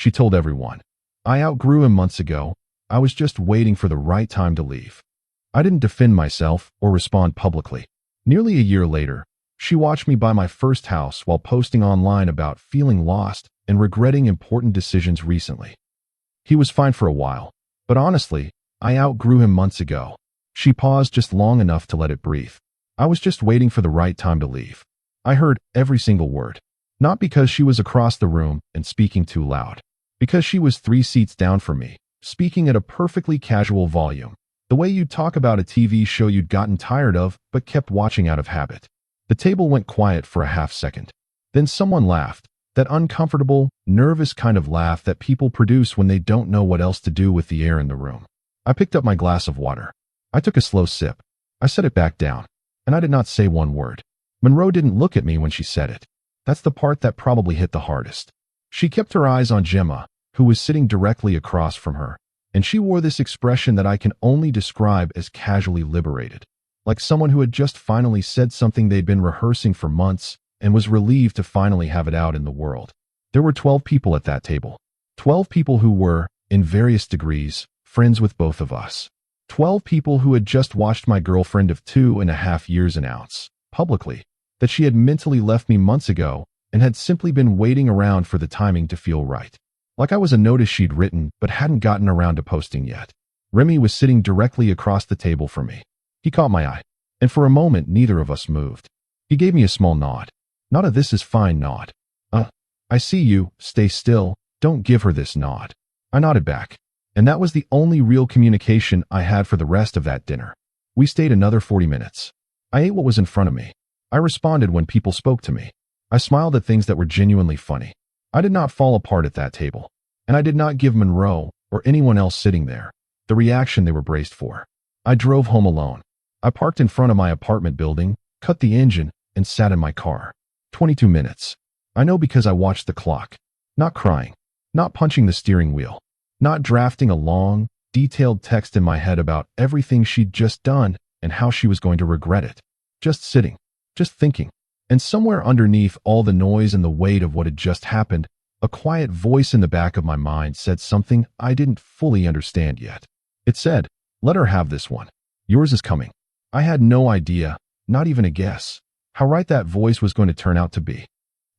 She told everyone. I outgrew him months ago. I was just waiting for the right time to leave. I didn't defend myself or respond publicly. Nearly a year later, she watched me buy my first house while posting online about feeling lost and regretting important decisions recently. He was fine for a while, but honestly, I outgrew him months ago. She paused just long enough to let it breathe. I was just waiting for the right time to leave. I heard every single word. Not because she was across the room and speaking too loud. Because she was 3 seats down from me, speaking at a perfectly casual volume. The way you'd talk about a TV show you'd gotten tired of but kept watching out of habit. The table went quiet for a half second. Then someone laughed. That uncomfortable, nervous kind of laugh that people produce when they don't know what else to do with the air in the room. I picked up my glass of water. I took a slow sip. I set it back down. And I did not say one word. Monroe didn't look at me when she said it. That's the part that probably hit the hardest. She kept her eyes on Gemma, who was sitting directly across from her, and she wore this expression that I can only describe as casually liberated, like someone who had just finally said something they'd been rehearsing for months and was relieved to finally have it out in the world. There were 12 people at that table. 12 people who were, in various degrees, friends with both of us. 12 people who had just watched my girlfriend of 2.5 years announce, publicly, that she had mentally left me months ago and had simply been waiting around for the timing to feel right. Like I was a notice she'd written but hadn't gotten around to posting yet. Remy was sitting directly across the table from me. He caught my eye, and for a moment neither of us moved. He gave me a small nod. Not a "this is fine" nod. I see you, stay still, don't give her this nod. I nodded back, and that was the only real communication I had for the rest of that dinner. We stayed another 40 minutes. I ate what was in front of me. I responded when people spoke to me. I smiled at things that were genuinely funny. I did not fall apart at that table, and I did not give Monroe or anyone else sitting there the reaction they were braced for. I drove home alone. I parked in front of my apartment building, cut the engine, and sat in my car. 22 minutes. I know because I watched the clock. Not crying. Not punching the steering wheel. Not drafting a long, detailed text in my head about everything she'd just done and how she was going to regret it. Just sitting. Just thinking. And somewhere underneath all the noise and the weight of what had just happened, a quiet voice in the back of my mind said something I didn't fully understand yet. It said, "Let her have this one. Yours is coming." I had no idea, not even a guess, how right that voice was going to turn out to be.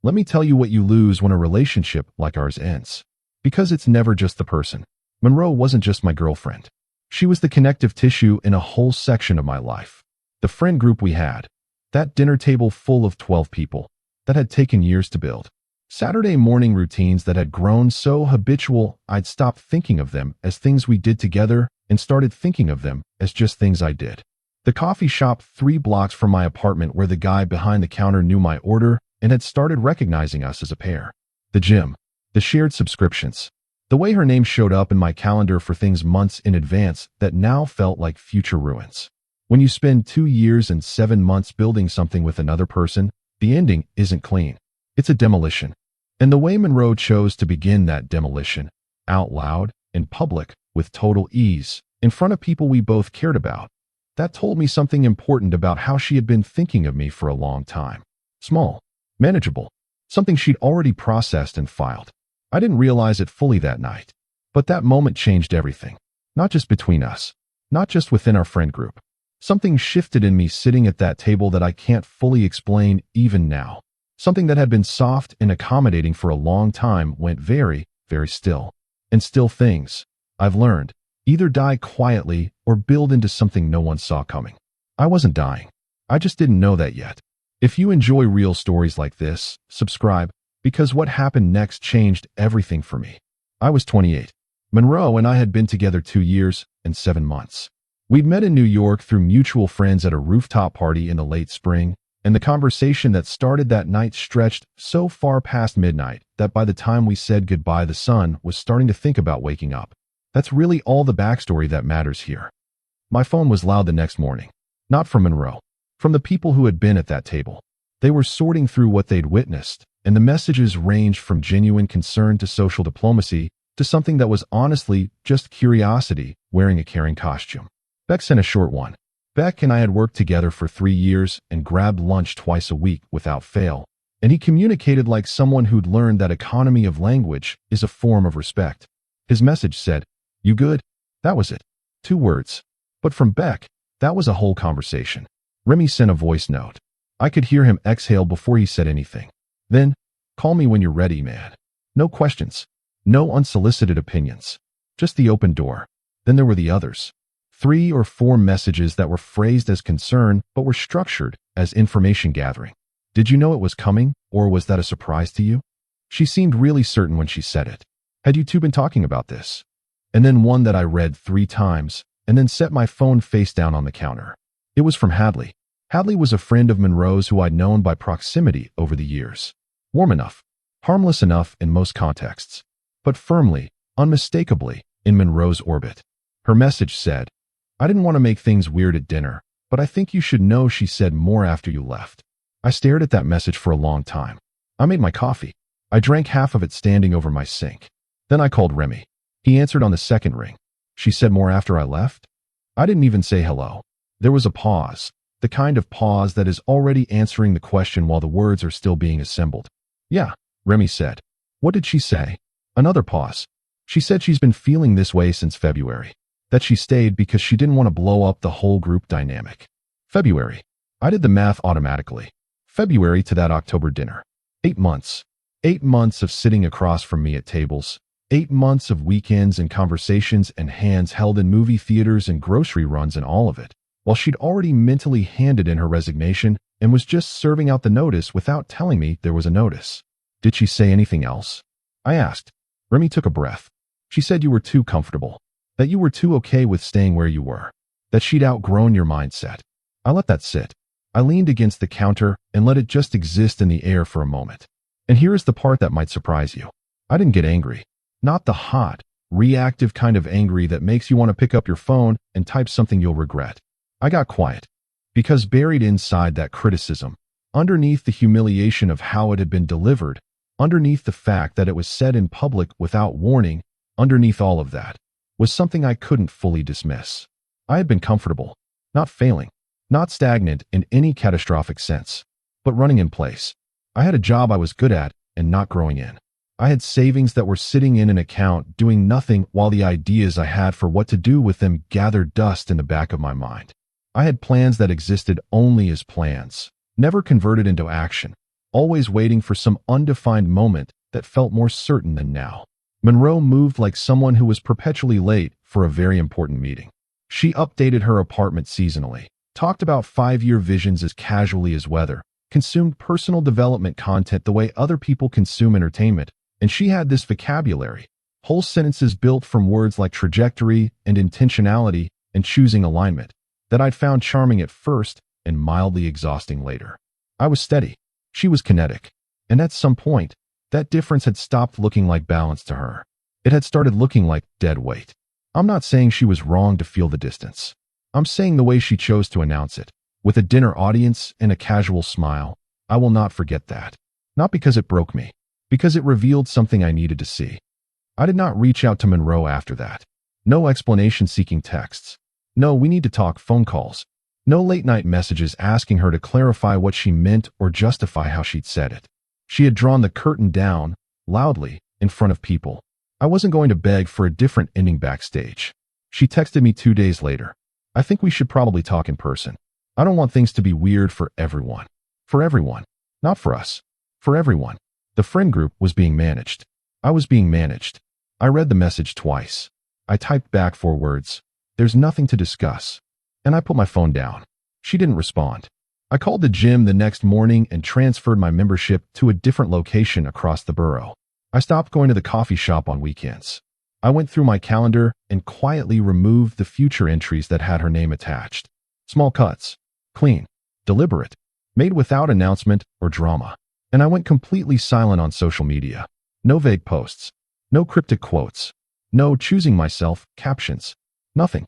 Let me tell you what you lose when a relationship like ours ends. Because it's never just the person. Monroe wasn't just my girlfriend. She was the connective tissue in a whole section of my life. The friend group we had. That dinner table full of 12 people that had taken years to build. Saturday morning routines that had grown so habitual I'd stopped thinking of them as things we did together and started thinking of them as just things I did. The coffee shop 3 blocks from my apartment where the guy behind the counter knew my order and had started recognizing us as a pair. The gym. The shared subscriptions. The way her name showed up in my calendar for things months in advance that now felt like future ruins. When you spend 2 years and 7 months building something with another person, the ending isn't clean. It's a demolition. And the way Monroe chose to begin that demolition, out loud, in public, with total ease, in front of people we both cared about, that told me something important about how she had been thinking of me for a long time. Small, manageable, something she'd already processed and filed. I didn't realize it fully that night. But that moment changed everything. Not just between us. Not just within our friend group. Something shifted in me sitting at that table that I can't fully explain even now. Something that had been soft and accommodating for a long time went very, very still. And still things, I've learned, either die quietly or build into something no one saw coming. I wasn't dying. I just didn't know that yet. If you enjoy real stories like this, subscribe, because what happened next changed everything for me. I was 28. Monroe and I had been together 2 years and 7 months. We'd met in New York through mutual friends at a rooftop party in the late spring, and the conversation that started that night stretched so far past midnight that by the time we said goodbye the sun was starting to think about waking up. That's really all the backstory that matters here. My phone was loud the next morning. Not from Monroe. From the people who had been at that table. They were sorting through what they'd witnessed, and the messages ranged from genuine concern to social diplomacy to something that was honestly just curiosity wearing a caring costume. Beck sent a short one. Beck and I had worked together for 3 years and grabbed lunch twice a week without fail, and he communicated like someone who'd learned that economy of language is a form of respect. His message said, "You good?" That was it. 2 words. But from Beck, that was a whole conversation. Remy sent a voice note. I could hear him exhale before he said anything. Then, "Call me when you're ready, man." No questions. No unsolicited opinions. Just the open door. Then there were the others. 3 or 4 messages that were phrased as concern but were structured as information gathering. Did you know it was coming, or was that a surprise to you? She seemed really certain when she said it. Had you two been talking about this? And then one that I read 3 times, and then set my phone face down on the counter. It was from Hadley. Hadley was a friend of Monroe's who I'd known by proximity over the years. Warm enough, harmless enough in most contexts, but firmly, unmistakably, in Monroe's orbit. Her message said, "I didn't want to make things weird at dinner, but I think you should know she said more after you left." I stared at that message for a long time. I made my coffee. I drank half of it standing over my sink. Then I called Remy. He answered on the second ring. She said more after I left? I didn't even say hello. There was a pause, the kind of pause that is already answering the question while the words are still being assembled. "Yeah," Remy said. "What did she say?" Another pause. "She said she's been feeling this way since February. That she stayed because she didn't want to blow up the whole group dynamic." February. I did the math automatically. February to that October dinner. 8 months. 8 months of sitting across from me at tables. 8 months of weekends and conversations and hands held in movie theaters and grocery runs and all of it, while she'd already mentally handed in her resignation and was just serving out the notice without telling me there was a notice. Did she say anything else? I asked. Remy took a breath. She said you were too comfortable, that you were too okay with staying where you were, that she'd outgrown your mindset. I let that sit. I leaned against the counter and let it just exist in the air for a moment. And here is the part that might surprise you. I didn't get angry. Not the hot, reactive kind of angry that makes you want to pick up your phone and type something you'll regret. I got quiet. Because buried inside that criticism, underneath the humiliation of how it had been delivered, underneath the fact that it was said in public without warning, underneath all of that, was something I couldn't fully dismiss. I had been comfortable, not failing, not stagnant in any catastrophic sense, but running in place. I had a job I was good at and not growing in. I had savings that were sitting in an account doing nothing while the ideas I had for what to do with them gathered dust in the back of my mind. I had plans that existed only as plans, never converted into action, always waiting for some undefined moment that felt more certain than now. Monroe moved like someone who was perpetually late for a very important meeting. She updated her apartment seasonally, talked about 5-year visions as casually as weather, consumed personal development content the way other people consume entertainment, and she had this vocabulary, whole sentences built from words like trajectory and intentionality and choosing alignment, that I'd found charming at first and mildly exhausting later. I was steady. She was kinetic. And at some point, that difference had stopped looking like balance to her. It had started looking like dead weight. I'm not saying she was wrong to feel the distance. I'm saying the way she chose to announce it, with a dinner audience and a casual smile, I will not forget that. Not because it broke me, because it revealed something I needed to see. I did not reach out to Monroe after that. No explanation-seeking texts. No, we need to talk phone calls. No late-night messages asking her to clarify what she meant or justify how she'd said it. She had drawn the curtain down, loudly, in front of people. I wasn't going to beg for a different ending backstage. She texted me 2 days later. "I think we should probably talk in person. I don't want things to be weird for everyone." For everyone. Not for us. For everyone. The friend group was being managed. I was being managed. I read the message twice. I typed back 4 words. "There's nothing to discuss." And I put my phone down. She didn't respond. I called the gym the next morning and transferred my membership to a different location across the borough. I stopped going to the coffee shop on weekends. I went through my calendar and quietly removed the future entries that had her name attached. Small cuts. Clean. Deliberate. Made without announcement or drama. And I went completely silent on social media. No vague posts. No cryptic quotes. No choosing myself captions. Nothing.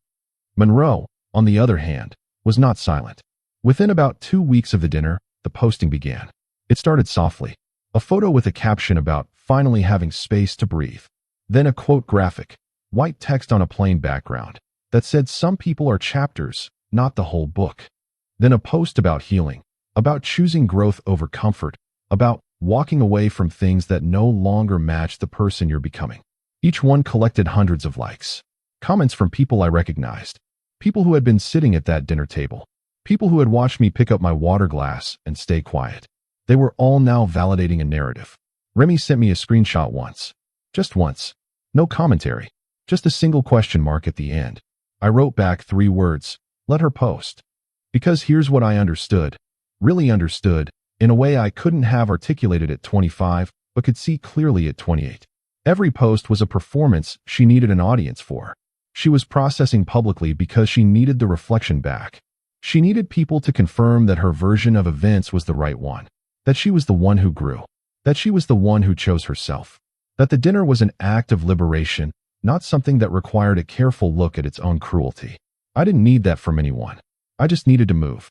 Monroe, on the other hand, was not silent. Within about 2 weeks of the dinner, the posting began. It started softly. A photo with a caption about finally having space to breathe. Then a quote graphic, white text on a plain background, that said some people are chapters, not the whole book. Then a post about healing, about choosing growth over comfort, about walking away from things that no longer match the person you're becoming. Each one collected hundreds of likes. Comments from people I recognized. People who had been sitting at that dinner table. People who had watched me pick up my water glass and stay quiet. They were all now validating a narrative. Remy sent me a screenshot once. Just once. No commentary. Just a single question mark at the end. I wrote back 3 words. Let her post. Because here's what I understood. Really understood, in a way I couldn't have articulated at 25, but could see clearly at 28. Every post was a performance she needed an audience for. She was processing publicly because she needed the reflection back. She needed people to confirm that her version of events was the right one. That she was the one who grew. That she was the one who chose herself. That the dinner was an act of liberation, not something that required a careful look at its own cruelty. I didn't need that from anyone. I just needed to move.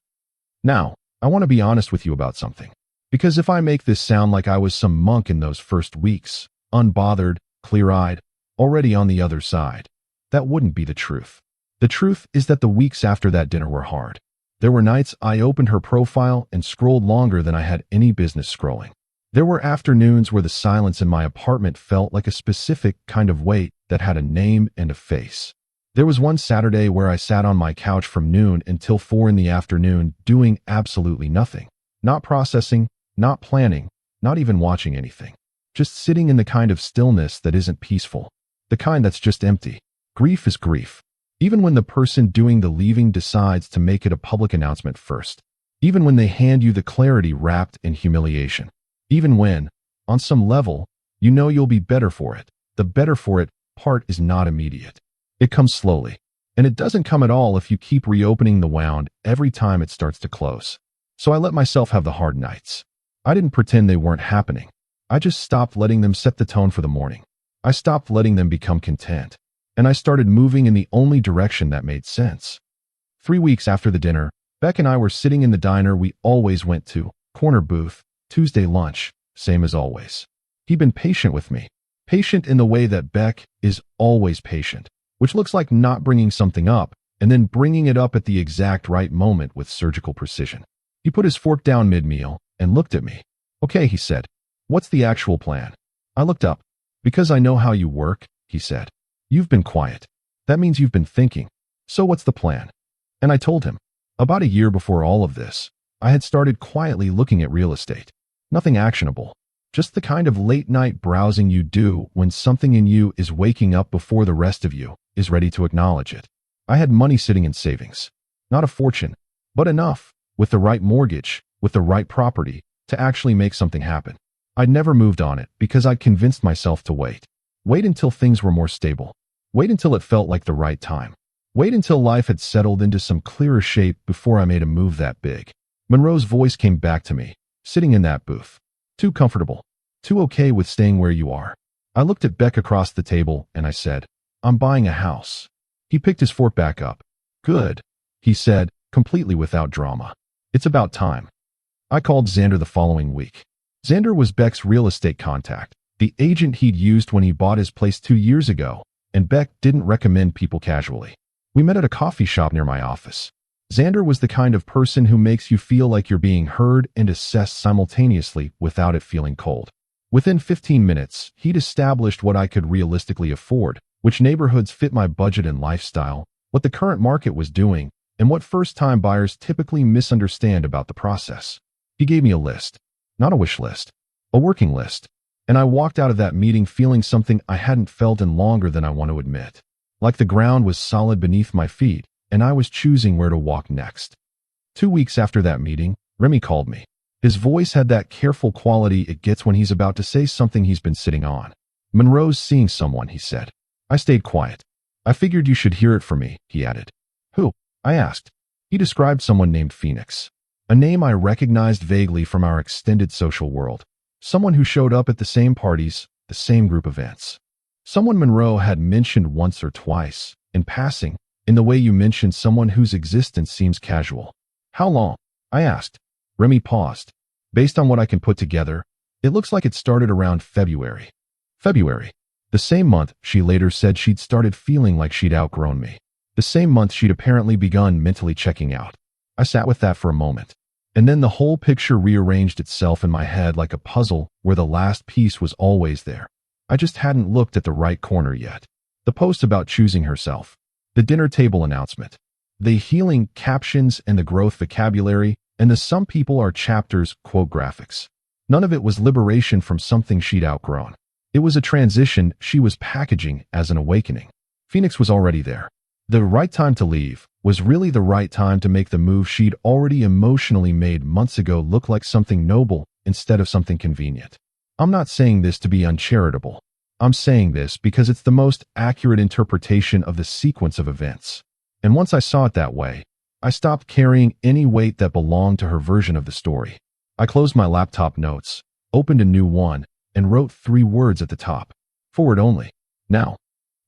Now, I want to be honest with you about something. Because if I make this sound like I was some monk in those first weeks, unbothered, clear-eyed, already on the other side, that wouldn't be the truth. The truth is that the weeks after that dinner were hard. There were nights I opened her profile and scrolled longer than I had any business scrolling. There were afternoons where the silence in my apartment felt like a specific kind of weight that had a name and a face. There was one Saturday where I sat on my couch from noon until 4 in the afternoon doing absolutely nothing. Not processing, not planning, not even watching anything. Just sitting in the kind of stillness that isn't peaceful. The kind that's just empty. Grief is grief. Even when the person doing the leaving decides to make it a public announcement first. Even when they hand you the clarity wrapped in humiliation. Even when, on some level, you know you'll be better for it. The better for it part is not immediate. It comes slowly. And it doesn't come at all if you keep reopening the wound every time it starts to close. So I let myself have the hard nights. I didn't pretend they weren't happening. I just stopped letting them set the tone for the morning. I stopped letting them become content. And I started moving in the only direction that made sense. 3 weeks after the dinner, Beck and I were sitting in the diner we always went to, corner booth, Tuesday lunch, same as always. He'd been patient with me. Patient in the way that Beck is always patient, which looks like not bringing something up and then bringing it up at the exact right moment with surgical precision. He put his fork down mid-meal and looked at me. Okay, he said. What's the actual plan? I looked up. Because I know how you work, he said. You've been quiet. That means you've been thinking. So what's the plan? And I told him. About a year before all of this, I had started quietly looking at real estate. Nothing actionable. Just the kind of late-night browsing you do when something in you is waking up before the rest of you is ready to acknowledge it. I had money sitting in savings. Not a fortune, but enough, with the right mortgage, with the right property, to actually make something happen. I'd never moved on it because I'd convinced myself to wait. Wait until things were more stable. Wait until it felt like the right time. Wait until life had settled into some clearer shape before I made a move that big. Monroe's voice came back to me, sitting in that booth. Too comfortable. Too okay with staying where you are. I looked at Beck across the table and I said, I'm buying a house. He picked his fork back up. Good, he said, completely without drama. It's about time. I called Xander the following week. Xander was Beck's real estate contact, the agent he'd used when he bought his place 2 years ago, and Beck didn't recommend people casually. We met at a coffee shop near my office. Xander was the kind of person who makes you feel like you're being heard and assessed simultaneously without it feeling cold. Within 15 minutes, he'd established what I could realistically afford, which neighborhoods fit my budget and lifestyle, what the current market was doing, and what first-time buyers typically misunderstand about the process. He gave me a list. Not a wish list. A working list. And I walked out of that meeting feeling something I hadn't felt in longer than I want to admit. Like the ground was solid beneath my feet, and I was choosing where to walk next. 2 weeks after that meeting, Remy called me. His voice had that careful quality it gets when he's about to say something he's been sitting on. Monroe's seeing someone, he said. I stayed quiet. I figured you should hear it from me, he added. Who? I asked. He described someone named Phoenix. A name I recognized vaguely from our extended social world. Someone who showed up at the same parties, the same group events. Someone Monroe had mentioned once or twice, in passing, in the way you mention someone whose existence seems casual. How long? I asked. Remy paused. Based on what I can put together, it looks like it started around February. February. The same month, she later said she'd started feeling like she'd outgrown me. The same month she'd apparently begun mentally checking out. I sat with that for a moment. And then the whole picture rearranged itself in my head like a puzzle where the last piece was always there. I just hadn't looked at the right corner yet. The post about choosing herself, the dinner table announcement, the healing captions and the growth vocabulary, and the some people are chapters quote graphics. None of it was liberation from something she'd outgrown. It was a transition she was packaging as an awakening. Phoenix was already there. The right time to leave was really the right time to make the move she'd already emotionally made months ago look like something noble instead of something convenient. I'm not saying this to be uncharitable. I'm saying this because it's the most accurate interpretation of the sequence of events. And once I saw it that way, I stopped carrying any weight that belonged to her version of the story. I closed my laptop notes, opened a new one, and wrote 3 words at the top. Forward only. Now,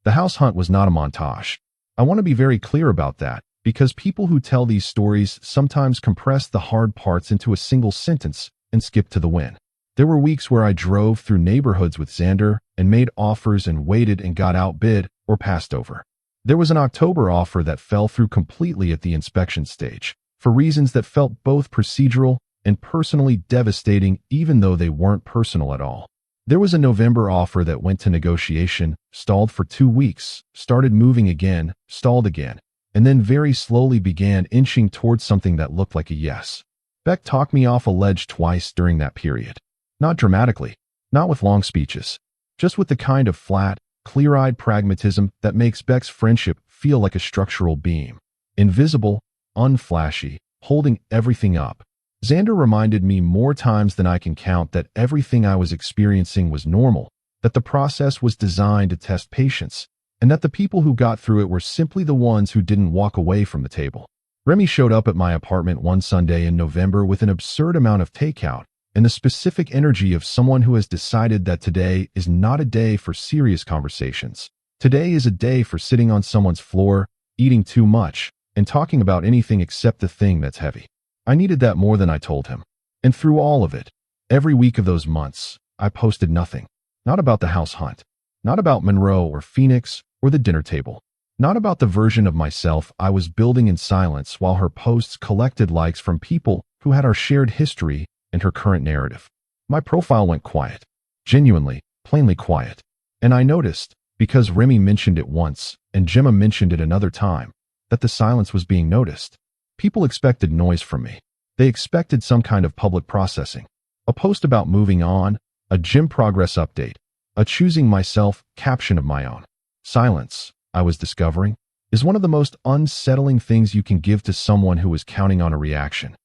the house hunt was not a montage. I want to be very clear about that, because people who tell these stories sometimes compress the hard parts into a single sentence and skip to the win. There were weeks where I drove through neighborhoods with Xander and made offers and waited and got outbid or passed over. There was an October offer that fell through completely at the inspection stage, for reasons that felt both procedural and personally devastating even though they weren't personal at all. There was a November offer that went to negotiation, stalled for 2 weeks, started moving again, stalled again, and then very slowly began inching towards something that looked like a yes. Beck talked me off a ledge twice during that period. Not dramatically, not with long speeches, just with the kind of flat, clear-eyed pragmatism that makes Beck's friendship feel like a structural beam. Invisible, unflashy, holding everything up. Xander reminded me more times than I can count that everything I was experiencing was normal, that the process was designed to test patience, and that the people who got through it were simply the ones who didn't walk away from the table. Remy showed up at my apartment one Sunday in November with an absurd amount of takeout and the specific energy of someone who has decided that today is not a day for serious conversations. Today is a day for sitting on someone's floor, eating too much, and talking about anything except the thing that's heavy. I needed that more than I told him. And through all of it, every week of those months, I posted nothing. Not about the house hunt. Not about Monroe or Phoenix or the dinner table. Not about the version of myself I was building in silence while her posts collected likes from people who had our shared history and her current narrative. My profile went quiet. Genuinely, plainly quiet. And I noticed, because Remy mentioned it once and Gemma mentioned it another time, that the silence was being noticed. People expected noise from me. They expected some kind of public processing. A post about moving on, a gym progress update, a choosing myself caption of my own. Silence, I was discovering, is one of the most unsettling things you can give to someone who is counting on a reaction.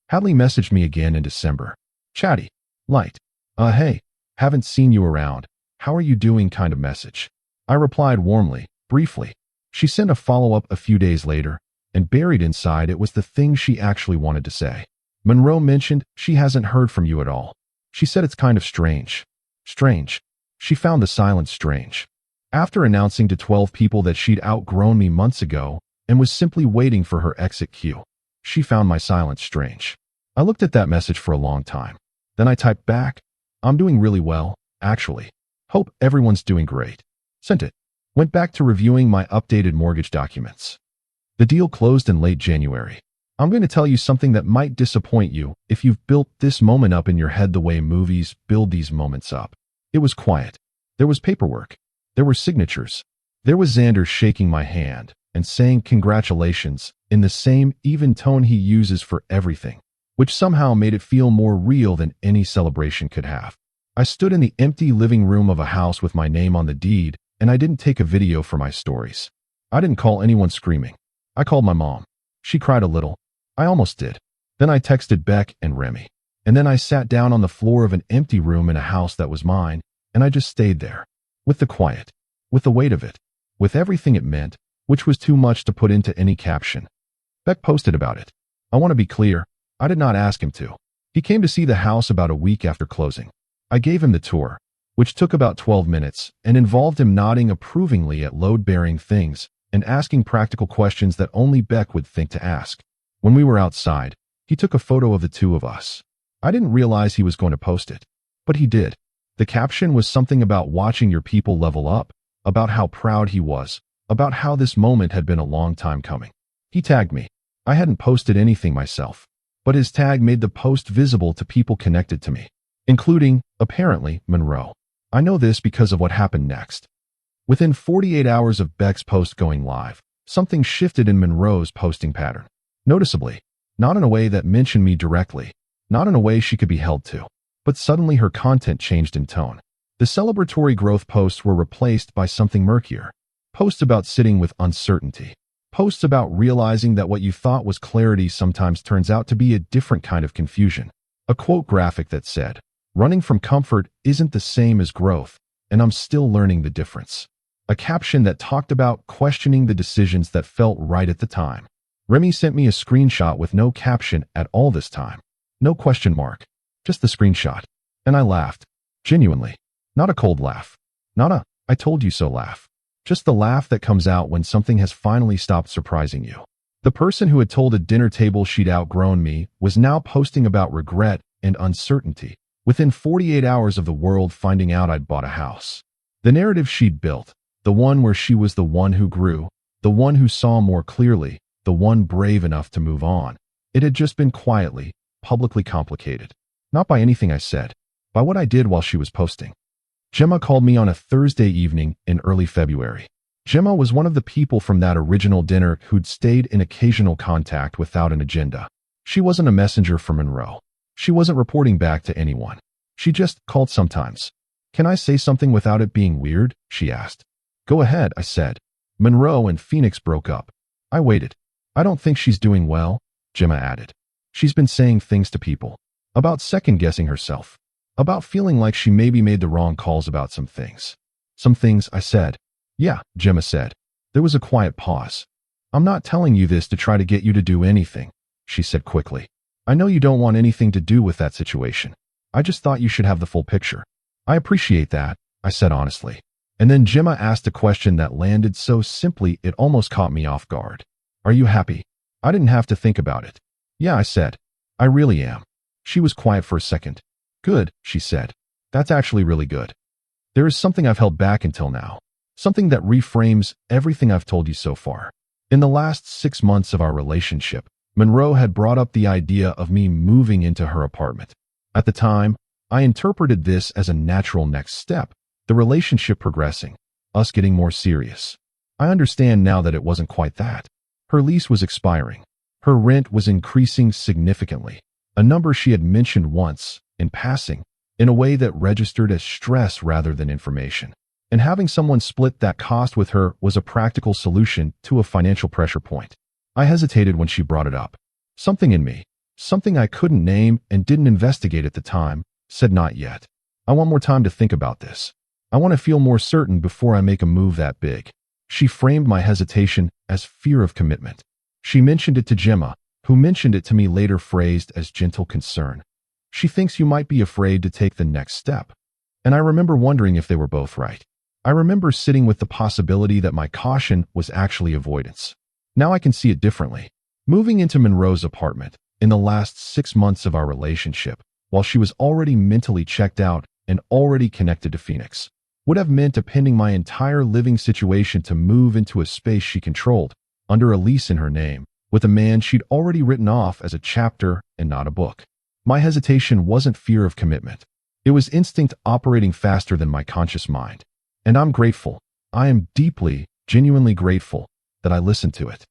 Hadley messaged me again in December. Chatty. Light. Hey, haven't seen you around. How are you doing kind of message. I replied warmly, briefly. She sent a follow-up a few days later, and buried inside it was the thing she actually wanted to say. Monroe mentioned she hasn't heard from you at all. She said it's kind of strange. Strange. She found the silence strange. After announcing to 12 people that she'd outgrown me months ago and was simply waiting for her exit cue, she found my silence strange. I looked at that message for a long time. Then I typed back, I'm doing really well, actually. Hope everyone's doing great. Sent it. Went back to reviewing my updated mortgage documents. The deal closed in late January. I'm going to tell you something that might disappoint you if you've built this moment up in your head the way movies build these moments up. It was quiet. There was paperwork. There were signatures. There was Xander shaking my hand and saying congratulations in the same even tone he uses for everything, which somehow made it feel more real than any celebration could have. I stood in the empty living room of a house with my name on the deed, and I didn't take a video for my stories. I didn't call anyone screaming. I called my mom. She cried a little. I almost did. Then I texted Beck and Remy. And then I sat down on the floor of an empty room in a house that was mine, and I just stayed there. With the quiet. With the weight of it. With everything it meant, which was too much to put into any caption. Beck posted about it. I want to be clear, I did not ask him to. He came to see the house about a week after closing. I gave him the tour, which took about 12 minutes and involved him nodding approvingly at load-bearing things and asking practical questions that only Beck would think to ask. When we were outside, he took a photo of the two of us. I didn't realize he was going to post it, but he did. The caption was something about watching your people level up, about how proud he was, about how this moment had been a long time coming. He tagged me. I hadn't posted anything myself. but his tag made the post visible to people connected to me, including, apparently, Monroe. I know this because of what happened next. Within 48 hours of Beck's post going live, something shifted in Monroe's posting pattern. Noticeably, not in a way that mentioned me directly, not in a way she could be held to, but suddenly her content changed in tone. The celebratory growth posts were replaced by something murkier. Posts about sitting with uncertainty. Posts about realizing that what you thought was clarity sometimes turns out to be a different kind of confusion. A quote graphic that said, "Running from comfort isn't the same as growth, and I'm still learning the difference." A caption that talked about questioning the decisions that felt right at the time. Remy sent me a screenshot with no caption at all this time. No question mark. Just the screenshot. And I laughed. Genuinely. Not a cold laugh. Not a, "I told you so" laugh. Just the laugh that comes out when something has finally stopped surprising you. The person who had told a dinner table she'd outgrown me was now posting about regret and uncertainty, within 48 hours of the world finding out I'd bought a house. The narrative she'd built, the one where she was the one who grew, the one who saw more clearly, the one brave enough to move on, it had just been quietly, publicly complicated. Not by anything I said, by what I did while she was posting. Gemma called me on a Thursday evening in early February. Gemma was one of the people from that original dinner who'd stayed in occasional contact without an agenda. She wasn't a messenger for Monroe. She wasn't reporting back to anyone. She just called sometimes. "Can I say something without it being weird?" she asked. "Go ahead," I said. "Monroe and Phoenix broke up." I waited. "I don't think she's doing well," Gemma added. "She's been saying things to people. About second-guessing herself. About feeling like she maybe made the wrong calls about some things." "Some things," I said. "Yeah," Gemma said. There was a quiet pause. "I'm not telling you this to try to get you to do anything," she said quickly. "I know you don't want anything to do with that situation. I just thought you should have the full picture." "I appreciate that," I said honestly. And then Gemma asked a question that landed so simply it almost caught me off guard. "Are you happy?" I didn't have to think about it. "Yeah," I said. "I really am." She was quiet for a second. "Good," she said. "That's actually really good. There is something I've held back until now. Something that reframes everything I've told you so far. In the last 6 months of our relationship, Monroe had brought up the idea of me moving into her apartment. At the time, I interpreted this as a natural next step, the relationship progressing, us getting more serious. I understand now that it wasn't quite that. Her lease was expiring. Her rent was increasing significantly, a number she had mentioned once, in passing, in a way that registered as stress rather than information. And having someone split that cost with her was a practical solution to a financial pressure point. I hesitated when she brought it up. Something in me, something I couldn't name and didn't investigate at the time, said not yet. I want more time to think about this. I want to feel more certain before I make a move that big. She framed my hesitation as fear of commitment. She mentioned it to Gemma, who mentioned it to me later phrased as gentle concern. She thinks you might be afraid to take the next step. And I remember wondering if they were both right. I remember sitting with the possibility that my caution was actually avoidance. Now I can see it differently. Moving into Monroe's apartment, in the last 6 months of our relationship, while she was already mentally checked out and already connected to Phoenix, would have meant appending my entire living situation to move into a space she controlled, under a lease in her name, with a man she'd already written off as a chapter and not a book. My hesitation wasn't fear of commitment. It was instinct operating faster than my conscious mind. And I'm grateful. I am deeply, genuinely grateful that I listened to it.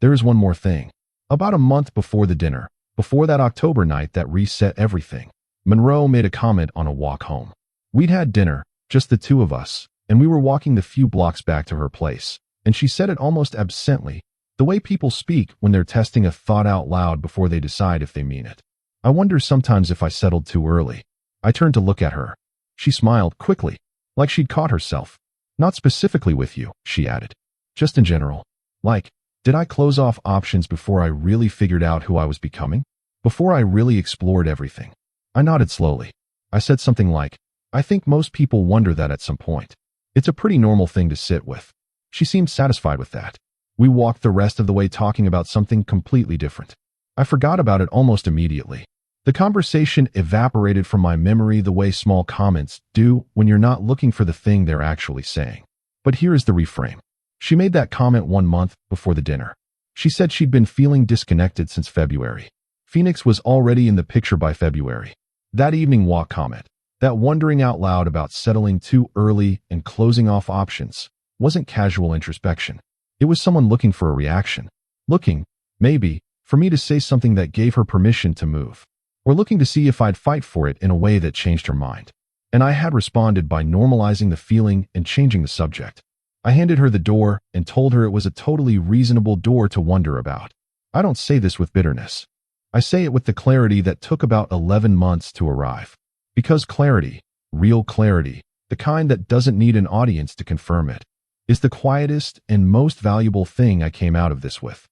There is one more thing. About a month before the dinner, before that October night that reset everything, Monroe made a comment on a walk home. We'd had dinner, just the two of us, and we were walking the few blocks back to her place, and she said it almost absently, the way people speak when they're testing a thought out loud before they decide if they mean it. I wonder sometimes if I settled too early. I turned to look at her. She smiled quickly, like she'd caught herself. "Not specifically with you," she added. "Just in general. Like, did I close off options before I really figured out who I was becoming? Before I really explored everything?" I nodded slowly. I said something like, "I think most people wonder that at some point. It's a pretty normal thing to sit with." She seemed satisfied with that. We walked the rest of the way talking about something completely different. I forgot about it almost immediately. The conversation evaporated from my memory the way small comments do when you're not looking for the thing they're actually saying. But here is the reframe. She made that comment 1 month before the dinner. She said she'd been feeling disconnected since February. Phoenix was already in the picture by February. That evening walk comment, that wondering out loud about settling too early and closing off options, wasn't casual introspection. It was someone looking for a reaction. Looking, maybe, for me to say something that gave her permission to move. Or looking to see if I'd fight for it in a way that changed her mind. And I had responded by normalizing the feeling and changing the subject. I handed her the door and told her it was a totally reasonable door to wonder about. I don't say this with bitterness. I say it with the clarity that took about 11 months to arrive. Because clarity, real clarity, the kind that doesn't need an audience to confirm it, is the quietest and most valuable thing I came out of this with.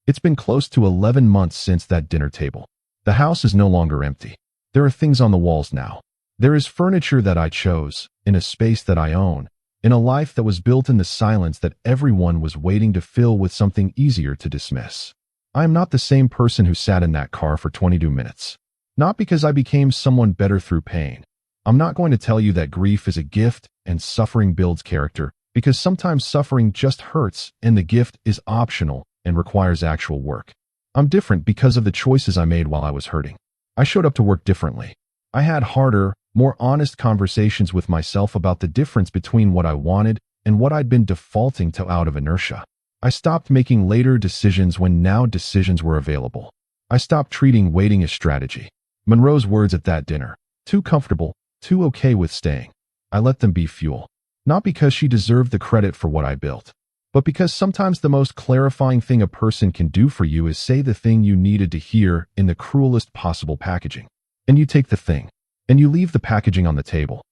It's been close to 11 months since that dinner table. The house is no longer empty. There are things on the walls now. There is furniture that I chose, in a space that I own, in a life that was built in the silence that everyone was waiting to fill with something easier to dismiss. I am not the same person who sat in that car for 22 minutes. Not because I became someone better through pain. I'm not going to tell you that grief is a gift and suffering builds character, because sometimes suffering just hurts and the gift is optional and requires actual work. I'm different because of the choices I made while I was hurting. I showed up to work differently. I had harder, more honest conversations with myself about the difference between what I wanted and what I'd been defaulting to out of inertia. I stopped making later decisions when now decisions were available. I stopped treating waiting as strategy. Monroe's words at that dinner, too comfortable, too okay with staying. I let them be fuel. Not because she deserved the credit for what I built, but because sometimes the most clarifying thing a person can do for you is say the thing you needed to hear in the cruelest possible packaging. And you take the thing, and you leave the packaging on the table.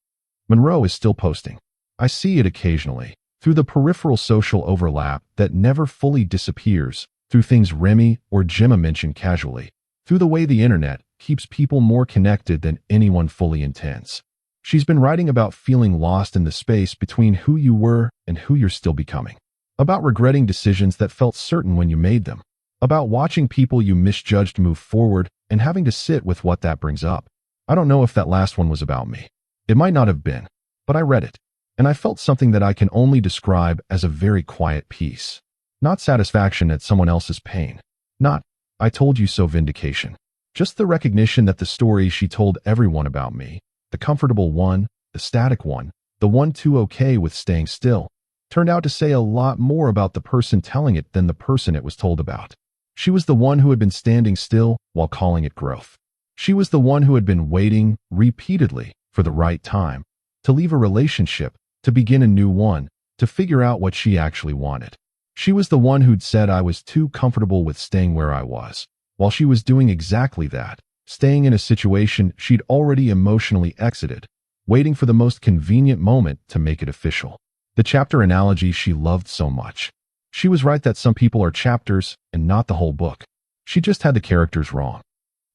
Monroe is still posting. I see it occasionally, through the peripheral social overlap that never fully disappears, through things Remy or Gemma mention casually, through the way the internet keeps people more connected than anyone fully intends. She's been writing about feeling lost in the space between who you were and who you're still becoming. About regretting decisions that felt certain when you made them. About watching people you misjudged move forward and having to sit with what that brings up. I don't know if that last one was about me. It might not have been, but I read it, and I felt something that I can only describe as a very quiet peace. Not satisfaction at someone else's pain. Not, I told you so vindication. Just the recognition that the story she told everyone about me, the comfortable one, the static one, the one too okay with staying still, turned out to say a lot more about the person telling it than the person it was told about. She was the one who had been standing still while calling it growth. She was the one who had been waiting, repeatedly, for the right time, to leave a relationship, to begin a new one, to figure out what she actually wanted. She was the one who'd said I was too comfortable with staying where I was, while she was doing exactly that, staying in a situation she'd already emotionally exited, waiting for the most convenient moment to make it official. The chapter analogy she loved so much. She was right that some people are chapters and not the whole book. She just had the characters wrong.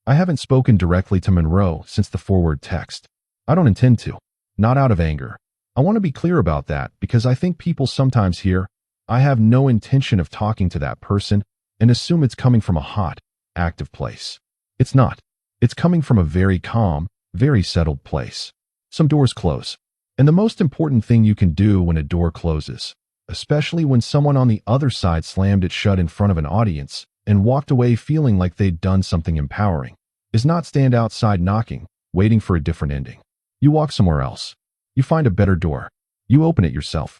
I haven't spoken directly to Monroe since the forward text. I don't intend to. Not out of anger. I want to be clear about that because I think people sometimes hear, I have no intention of talking to that person, and assume it's coming from a hot, active place. It's not. It's coming from a very calm, very settled place. Some doors close. And the most important thing you can do when a door closes, especially when someone on the other side slammed it shut in front of an audience and walked away feeling like they'd done something empowering, is not stand outside knocking, waiting for a different ending. You walk somewhere else. You find a better door. You open it yourself.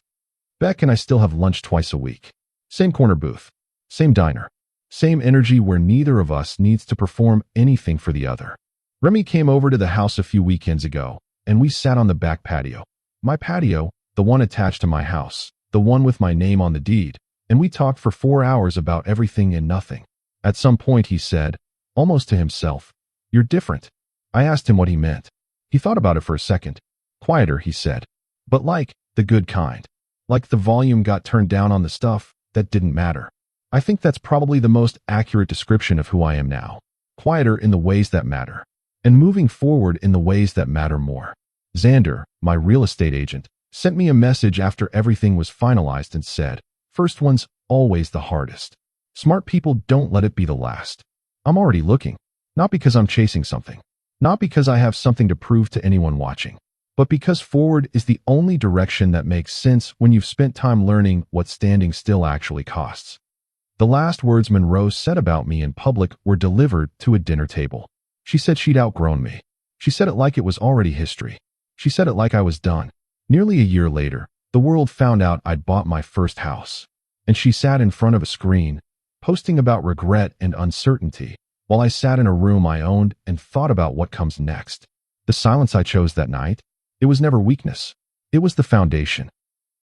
Beck and I still have lunch twice a week. Same corner booth. Same diner. Same energy where neither of us needs to perform anything for the other. Remy came over to the house a few weekends ago, and we sat on the back patio. My patio, the one attached to my house, the one with my name on the deed, and we talked for 4 hours about everything and nothing. At some point he said, almost to himself, "You're different." I asked him what he meant. He thought about it for a second. Quieter, he said. But like, the good kind. Like the volume got turned down on the stuff that didn't matter. I think that's probably the most accurate description of who I am now. Quieter in the ways that matter. And moving forward in the ways that matter more. Xander, my real estate agent, sent me a message after everything was finalized and said, "First one's always the hardest. Smart people don't let it be the last." I'm already looking. Not because I'm chasing something. Not because I have something to prove to anyone watching. But because forward is the only direction that makes sense when you've spent time learning what standing still actually costs. The last words Monroe said about me in public were delivered to a dinner table. She said she'd outgrown me. She said it like it was already history. She said it like I was done. Nearly a year later, the world found out I'd bought my first house. And she sat in front of a screen, posting about regret and uncertainty, while I sat in a room I owned and thought about what comes next. The silence I chose that night, it was never weakness. It was the foundation.